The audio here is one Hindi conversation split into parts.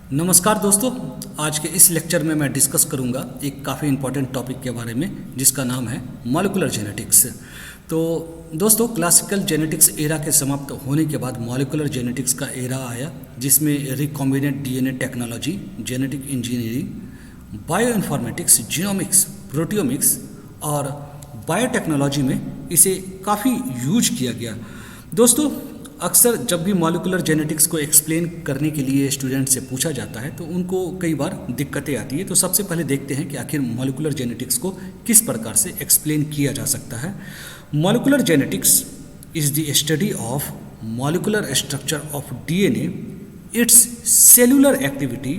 नमस्कार दोस्तों। आज के इस लेक्चर में मैं डिस्कस करूंगा एक काफ़ी इम्पॉर्टेंट टॉपिक के बारे में जिसका नाम है मॉलिक्यूलर जेनेटिक्स। तो दोस्तों, क्लासिकल जेनेटिक्स एरा के समाप्त होने के बाद मॉलिक्यूलर जेनेटिक्स का एरा आया, जिसमें recombinant DNA technology, genetic engineering, bioinformatics, genomics, proteomics और बायोटेक्नोलॉजी में इसे काफ़ी यूज किया गया। दोस्तों, अक्सर जब भी मॉलिक्यूलर जेनेटिक्स को एक्सप्लेन करने के लिए स्टूडेंट से पूछा जाता है तो उनको कई बार दिक्कतें आती है। तो सबसे पहले देखते हैं कि आखिर मॉलिक्यूलर जेनेटिक्स को किस प्रकार से एक्सप्लेन किया जा सकता है। Molecular genetics is the study of molecular structure of DNA, it's cellular activity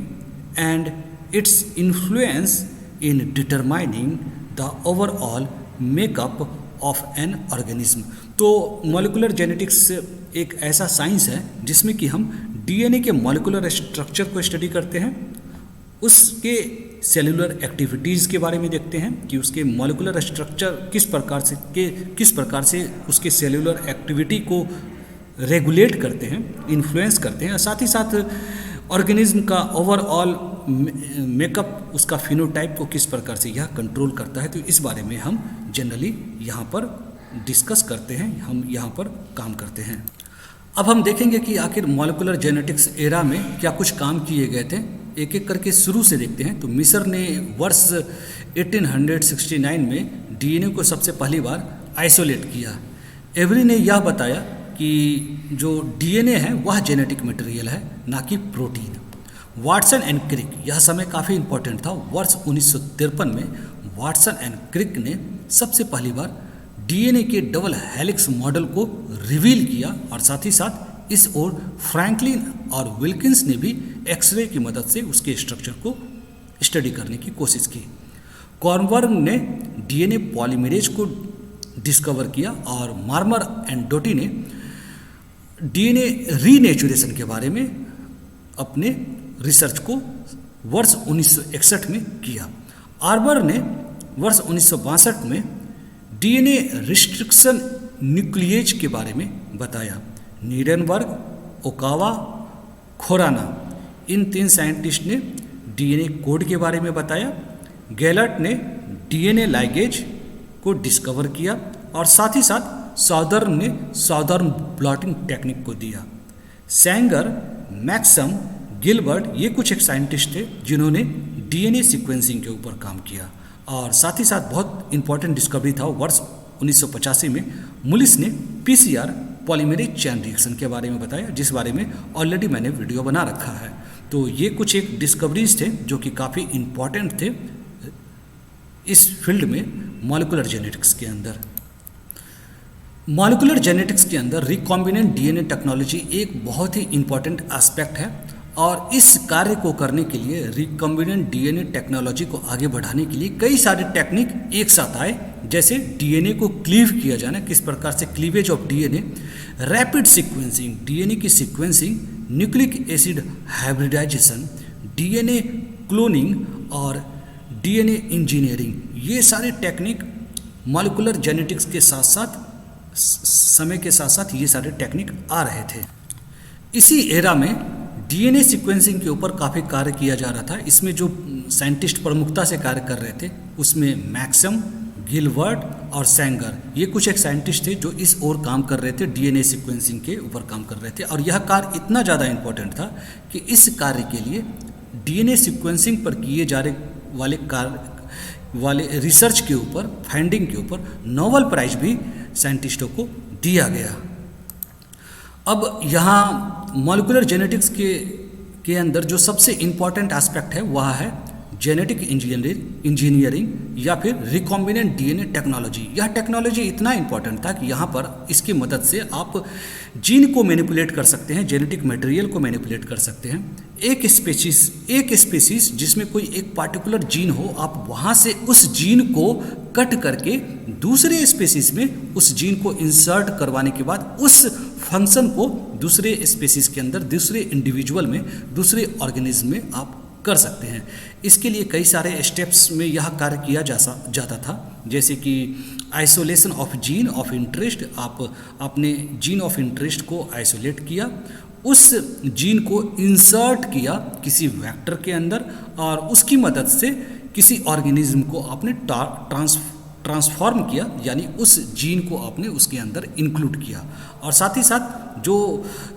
and its influence in determining the overall makeup of an organism. तो मॉलिक्यूलर जेनेटिक्स एक ऐसा साइंस है जिसमें कि हम डीएनए के मॉलिक्यूलर स्ट्रक्चर को स्टडी करते हैं, उसके सेलुलर एक्टिविटीज़ के बारे में देखते हैं कि उसके मॉलिक्यूलर स्ट्रक्चर किस प्रकार से उसके सेलुलर एक्टिविटी को रेगुलेट करते हैं, इन्फ्लुएंस करते हैं, और साथ ही साथ ऑर्गेनिज्म का ओवरऑल मेकअप, उसका फिनोटाइप को किस प्रकार से यह कंट्रोल करता है। तो इस बारे में हम जनरली यहाँ पर डिस्कस करते हैं, हम यहाँ पर काम करते हैं। अब हम देखेंगे कि आखिर मॉलिक्यूलर जेनेटिक्स एरा में क्या कुछ काम किए गए थे। एक एक करके शुरू से देखते हैं। तो मिस्र ने वर्ष 1869 में डीएनए को सबसे पहली बार आइसोलेट किया। एवरी ने यह बताया कि जो डीएनए है वह जेनेटिक मटेरियल है, ना कि प्रोटीन। वाटसन एंड क्रिक, यह समय काफ़ी इंपॉर्टेंट था। वर्ष 1953 में वाटसन एंड क्रिक ने सबसे पहली बार डीएनए के डबल हेलिक्स मॉडल को रिवील किया, और साथ ही साथ इस ओर फ्रैंकलिन और विल्किंस ने भी एक्सरे की मदद से उसके स्ट्रक्चर को स्टडी करने की कोशिश की। कॉर्नबर्ग ने डीएनए पॉलीमरेज को डिस्कवर किया, और मार्मर एंड डोटी ने डीएनए रीनेचुरेशन के बारे में अपने रिसर्च को वर्ष 1961 में किया। आर्बर ने वर्ष 1962 में डीएनए रिस्ट्रिक्शन न्यूक्लिएज के बारे में बताया। नीडनबर्ग, ओकावा, खोराना, इन 3 साइंटिस्ट ने डीएनए कोड के बारे में बताया। गैलट ने डीएनए लाइगेज को डिस्कवर किया, और साथ ही साथ सॉदर्न ने सॉदर्न ब्लॉटिंग टेक्निक को दिया। सैंगर, मैक्सम, गिलबर्ट, ये कुछ एक साइंटिस्ट थे जिन्होंने डीएनए सीक्वेंसिंग के ऊपर काम किया। और साथ ही साथ बहुत इंपॉर्टेंट डिस्कवरी था वर्ष 1985 में मुलिस ने पीसीआर, पॉलीमरेज चेन रिएक्शन के बारे में बताया, जिस बारे में ऑलरेडी मैंने वीडियो बना रखा है। तो ये कुछ एक डिस्कवरीज थे जो कि काफ़ी इंपॉर्टेंट थे इस फील्ड में, मॉलिक्यूलर जेनेटिक्स के अंदर। मॉलिक्यूलर जेनेटिक्स के अंदर रिकॉम्बिनेंट डीएनए टेक्नोलॉजी एक बहुत ही इंपॉर्टेंट एस्पेक्ट है, और इस कार्य को करने के लिए, रिकॉम्बिनेंट डीएनए टेक्नोलॉजी को आगे बढ़ाने के लिए कई सारे टेक्निक एक साथ आए। जैसे डीएनए को क्लीव किया जाना, किस प्रकार से cleavage of DNA, rapid sequencing, DNA की सीक्वेंसिंग, nucleic acid hybridisation, DNA cloning और डीएनए इंजीनियरिंग, ये सारे टेक्निक मॉलिक्यूलर जेनेटिक्स के साथ साथ समय के साथ साथ ये सारे टेक्निक आ रहे थे। इसी एरा में डीएनए सीक्वेंसिंग के ऊपर काफ़ी कार्य किया जा रहा था। इसमें जो साइंटिस्ट प्रमुखता से कार्य कर रहे थे उसमें मैक्सम, गिलबर्ट और सैंगर, ये कुछ एक साइंटिस्ट थे जो इस ओर काम कर रहे थे, डीएनए सीक्वेंसिंग के ऊपर काम कर रहे थे। और यह कार्य इतना ज़्यादा इंपॉर्टेंट था कि इस कार्य के लिए डीएनए सीक्वेंसिंग पर किए जा रहे वाले रिसर्च के ऊपर, फाइंडिंग के ऊपर नोबेल प्राइज भी साइंटिस्टों को दिया गया। अब यहाँ मॉलिक्यूलर जेनेटिक्स के अंदर जो सबसे इम्पॉर्टेंट एस्पेक्ट है वह है जेनेटिक इंजीनियरिंग या फिर रिकॉम्बिनेंट डीएनए टेक्नोलॉजी। यह टेक्नोलॉजी इतना इम्पॉर्टेंट था कि यहाँ पर इसकी मदद से आप जीन को मैनिपुलेट कर सकते हैं, जेनेटिक मटेरियल को मैनिपुलेट कर सकते हैं। एक स्पेसीज जिसमें कोई एक पार्टिकुलर जीन हो, आप वहाँ से उस जीन को कट करके दूसरे स्पेसीज में उस जीन को इंसर्ट करवाने के बाद उस फंक्शन को दूसरे स्पेसीज के अंदर, दूसरे इंडिविजुअल में, दूसरे ऑर्गेनिज्म में आप कर सकते हैं। इसके लिए कई सारे स्टेप्स में यह कार्य किया जाता था, जैसे कि isolation of gene of interest, आप अपने जीन ऑफ इंटरेस्ट को आइसोलेट किया, उस जीन को इंसर्ट किया किसी वेक्टर के अंदर और उसकी मदद से किसी ऑर्गेनिज्म को आपने ट्रांसफॉर्म किया, यानी उस जीन को आपने उसके अंदर इंक्लूड किया। और साथ ही साथ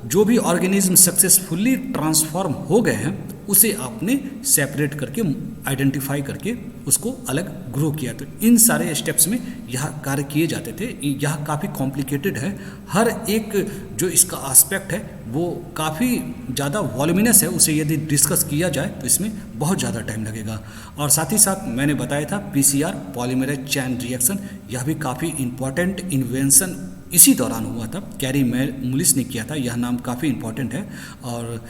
जो भी ऑर्गेनिज्म सक्सेसफुली ट्रांसफॉर्म हो गए हैं उसे आपने सेपरेट करके आइडेंटिफाई करके उसको अलग ग्रो किया। तो इन सारे स्टेप्स में यह कार्य किए जाते थे। यह काफ़ी कॉम्प्लिकेटेड है, हर एक जो इसका एस्पेक्ट है वो काफ़ी ज़्यादा वॉल्यूमिनस है, उसे यदि डिस्कस किया जाए तो इसमें बहुत ज़्यादा टाइम लगेगा। और साथ ही साथ मैंने बताया था पीसीआर पॉलीमरेज चेन रिएक्शन, यह भी काफ़ी इम्पॉर्टेंट इन्वेंशन इसी दौरान हुआ था, कैरी मुलिस ने किया था। यह नाम काफ़ी इम्पॉर्टेंट है और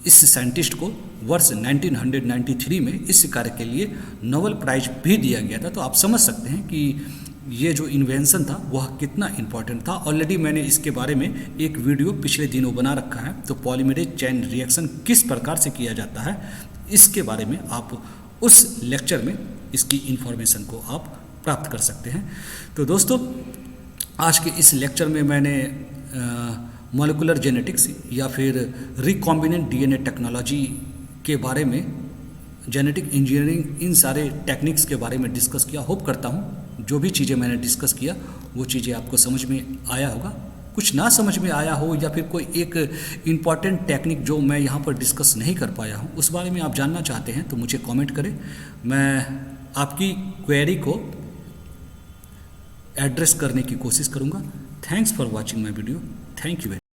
इस साइंटिस्ट को वर्ष 1993 में इस कार्य के लिए नोबेल प्राइज भी दिया गया था। तो आप समझ सकते हैं कि ये जो इन्वेंशन था वह कितना इम्पॉर्टेंट था। ऑलरेडी मैंने इसके बारे में एक वीडियो पिछले दिनों बना रखा है। तो पॉलीमरेज चेन रिएक्शन किस प्रकार से किया जाता है इसके बारे में आप उस लेक्चर में इसकी इन्फॉर्मेशन को आप प्राप्त कर सकते हैं। तो दोस्तों आज के इस लेक्चर में मैंने मॉलिक्यूलर जेनेटिक्स या फिर रिकॉम्बिनेंट डीएनए टेक्नोलॉजी के बारे में, जेनेटिक इंजीनियरिंग, इन सारे टेक्निक्स के बारे में डिस्कस किया। होप करता हूँ जो भी चीज़ें मैंने डिस्कस किया वो चीज़ें आपको समझ में आया होगा। कुछ ना समझ में आया हो या फिर कोई एक इम्पॉर्टेंट टेक्निक जो मैं यहाँ पर डिस्कस नहीं कर पाया हूँ उस बारे में आप जानना चाहते हैं तो मुझे कमेंट करें, मैं आपकी क्वेरी को एड्रेस करने की कोशिश करूँगा। Thanks for watching my video. Thank you very